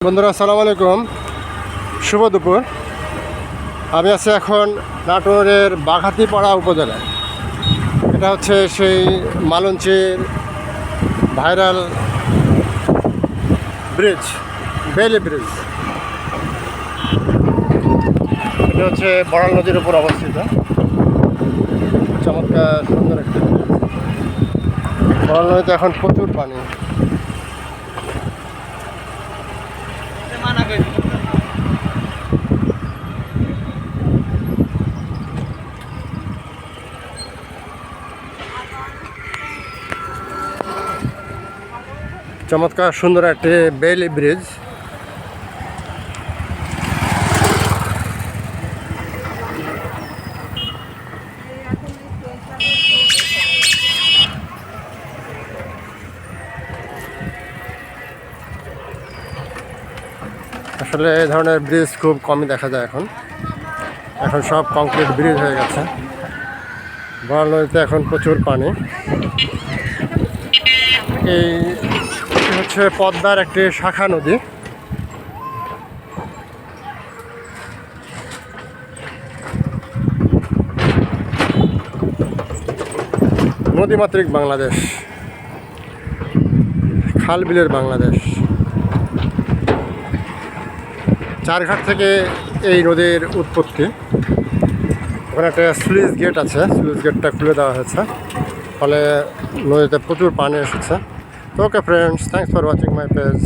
বন্ধুরা আসসালামু আলাইকুম, শুভ দুপুর। আমি আছি এখন নাটোরের বাঘাতিপাড়া উপজেলায়। এটা হচ্ছে সেই মালঞ্চির ভাইরাল ব্রিজ, বেইলি ব্রিজ। এটা হচ্ছে বড়াল নদীর উপর অবস্থিত। চমৎকার সুন্দর একটা ব্রিজ। বড়াল নদীতে এখন প্রচুর পানি। চমৎকার সুন্দর একটি বেইলি ব্রিজ। আসলে এই ধরনের ব্রিজ খুব কমই দেখা যায় এখন সব কংক্রিট ব্রিজ হয়ে গেছে। বড়াল নদীতে এখন প্রচুর পানি। এই হচ্ছে পদ্মার একটি শাখা নদী। নদীমাতৃক বাংলাদেশ, খাল বিলের বাংলাদেশ। চারঘাট থেকে এই নদীর উৎপত্তি। ওখানে একটা স্লুইস গেট আছে, স্লুইস গেটটা খুলে দেওয়া হয়েছে, ফলে নদীতে প্রচুর পানি এসেছে। তো okay friends, thanks for watching my page.